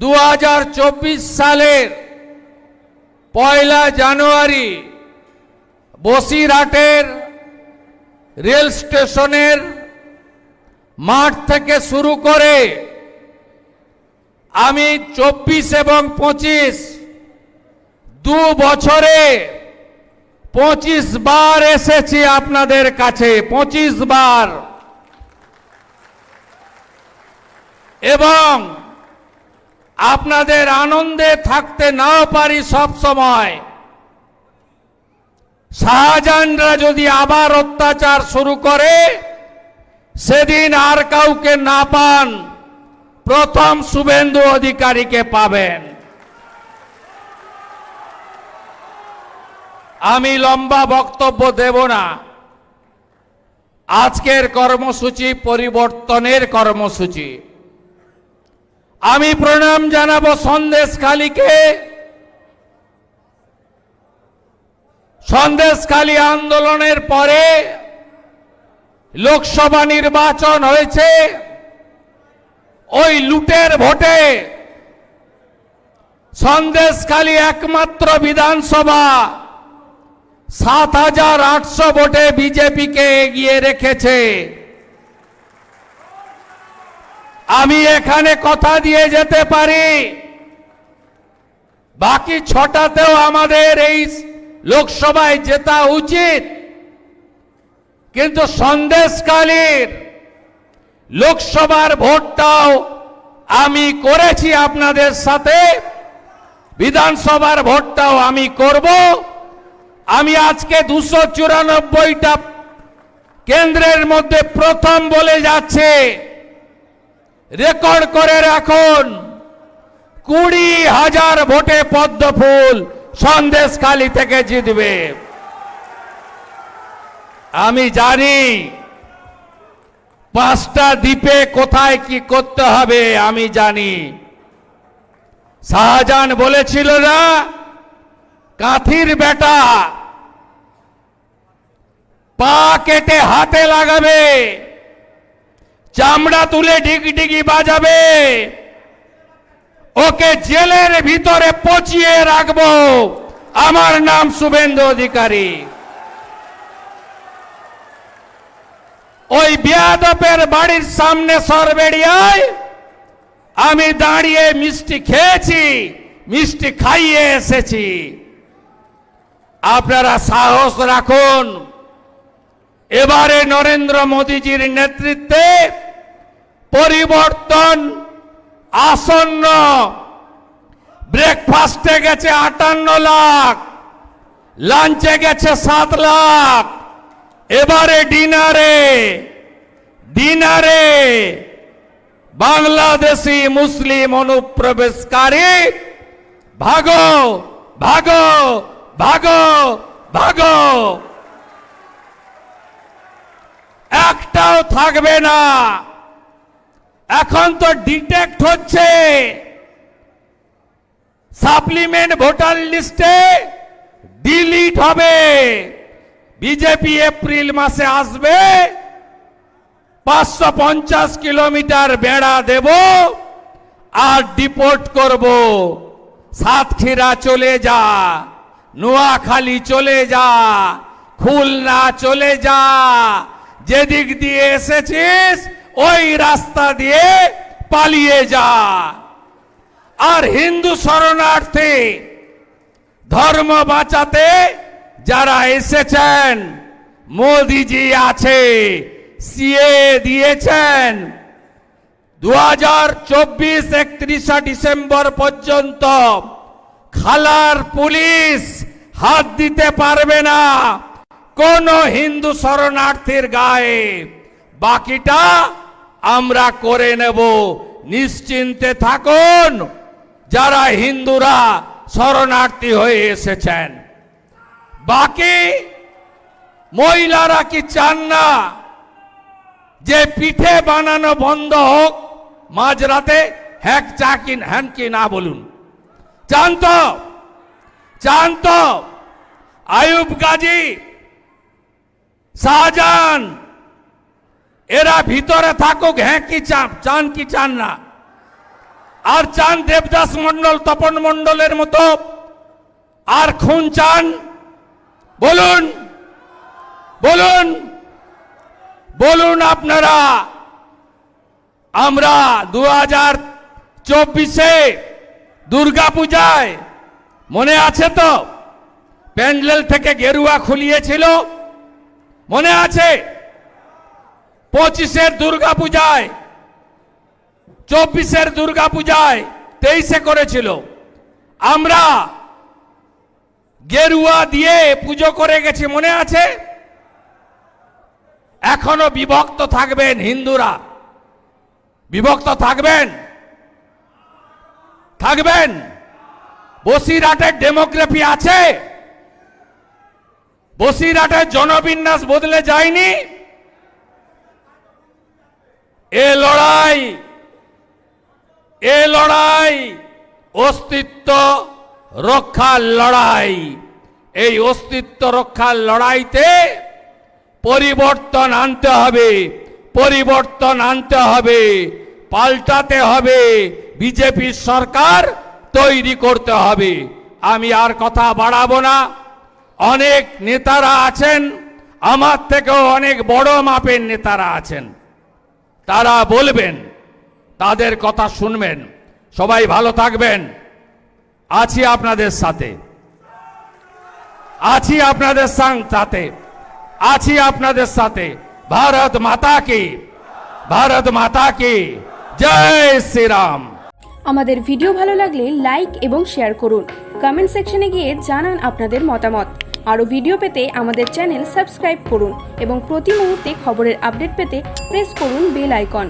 2024 সালের 1 জানুয়ারি বসিরহাটের রেল স্টেশনের মাঠ থেকে শুরু করে আমি 24 এবং 25 দু বছরে 25 বার এসেছি আপনাদের কাছে, 25 বার। এবং আপনাদের আনন্দে থাকতে নাও পারি সব সময়, শাহজাহানরা যদি আবার অত্যাচার শুরু করে সেদিন আর কাউকে না পান, প্রথম শুভেন্দু অধিকারীকে পাবেন। আমি লম্বা বক্তব্য দেব না। আজকের কর্মসূচি পরিবর্তনের কর্মসূচি। আমি প্রণাম জানাবো সন্দেশখালীকে। সন্দেশখালী আন্দোলনের পরে লোকসভা নির্বাচন হয়েছে। ওই লুটের ভোটে সন্দেশখালী একমাত্র বিধানসভা ৭,৮০০ ভোটে বিজেপিকে এগিয়ে রেখেছে। আমি এখানে কথা দিয়ে যেতে পারি বাকি 6টাতেও আমাদের এই লোকসভায় জেতা উচিত, কিন্তু সন্দেশখালীর লোকসভার ভোটটাও আমি করেছি আপনাদের সাথে, বিধানসভার ভোটটাও আমি করব। আমি আজকে 294টা কেন্দ্রের মধ্যে প্রথম বলে যাচ্ছে, রেকর্ড করে রাখুন, 20,000 ভোটে পদ্মফুল সন্দেশখালী থেকে জিতবে। আমি জানি 5টা দ্বীপে কোথায় কি করতে হবে, আমি জানি। শাহজাহান বলেছিল না, কাঁথির বেটা পা কেটে হাতে লাগাবে, চামড়া তুলে ডিগডিগি বাজাবে, ওকে জেলের ভিতরে পচিয়ে রাখবো। আমার নাম শুভেন্দু অধিকারী। ওই বেয়াদপের বাড়ির সামনে সরবেড়িয়ায় আমি দাঁড়িয়ে মিষ্টি খেয়েছি, মিষ্টি খাইয়ে এসেছি। আপনারা সাহস রাখুন। এবারে নরেন্দ্র মোদীজির নেতৃত্বে পরিবর্তন আসন্ন। ব্রেকফাস্টে গেছে 58 লাখ, লাঞ্চে গেছে 7 লাখ, এবারে ডিনারে বাংলাদেশি মুসলিম অনুপ্রবেশকারী ভাগো ভাগো ভাগো ভাগো, একটাও থাকবে না। এখন তো ডিটেক্ট হচ্ছে, সাপ্লিমেন্ট ভোটার লিস্টে ডিলিট হবে। বিজেপি এপ্রিল মাসে আসবে, 550 কিলোমিটার বেড়া দেব আর ডিপোর্ট করব। সাতক্ষীরা চলে যা, নোয়াখালী চলে যা, খুলনা চলে যা, যেদিক দিয়ে এসেছিস ওই রাস্তা দিয়ে পালিয়ে যা। আর হিন্দু শরণার্থী ধর্ম বাঁচাতে যারা এসেছেন, মোদিজি আছে, সিএ দিয়েছেন। 2024 31 ডিসেম্বর পর্যন্ত খালার পুলিশ হাত দিতে পারবে না কোন হিন্দু শরণার্থীর গায়ে। বাকিটা আমরা করে নেব, নিশ্চিন্তে থাকুন যারা হিন্দুরা শরণার্থী হয়ে এসেছেন। বাকি মহিলারা কি চান না যে পিঠে বানানো বন্ধ হোক মাঝরাতে? হ্যাঁ হ্যান কি না বলুন? চান তো? আয়ুব গাজী, শাহজাহান এরা ভিতরে থাকুক, হ্যাঁ কি চান কি চান না? আর চান দেবদাস মণ্ডল, তপন মণ্ডলের মতো আর খুন চান? বলুন বলুন বলুন আপনারা। আমরা 2024-এ দুর্গা পূজায় মনে আছে তো প্যান্ডেল থেকে গেরুয়া খুলিয়েছিল, মনে আছে? 25-এর দুর্গা পূজায়, 24-এর দুর্গা পূজায়, 23-এ করেছিল। আমরা গেরুয়া দিয়ে পুজো করে গেছি, মনে আছে? এখনো বিভক্ত থাকবেন হিন্দুরা, বিভক্ত থাকবেন, থাকবেন। বসিরহাটের ডেমোগ্রাফি আছে, বসিরহাটের জনবিন্যাস বদলে যায়নি। এ লড়াই অস্তিত্ব রক্ষার লড়াই। এই অস্তিত্ব রক্ষার লড়াইতে পরিবর্তন আনতে হবে, পরিবর্তন আনতে হবে, পাল্টাতে হবে, বিজেপির সরকার তৈরি করতে হবে। আমি আর কথা বাড়াবো না। অনেক নেতারা আছেন, আমার থেকেও অনেক বড় মাপের নেতারা আছেন, তারা বলবেন, তাদের কথা শুনবেন। সবাই ভালো থাকবেন। আছি আপনাদের সাথে, আছি আপনাদের সাথে, আছি আপনাদের সাথে। ভারত মাতা কি, ভারত মাতা কি জয় শ্রীরাম। আমাদের ভিডিও ভালো লাগলে লাইক এবং শেয়ার করুন। কমেন্ট সেকশনে গিয়ে জানান আপনাদের মতামত। আরও ভিডিও পেতে আমাদের চ্যানেল সাবস্ক্রাইব করুন এবং প্রতি মুহূর্তে খবরের আপডেট পেতে প্রেস করুন বেল আইকন।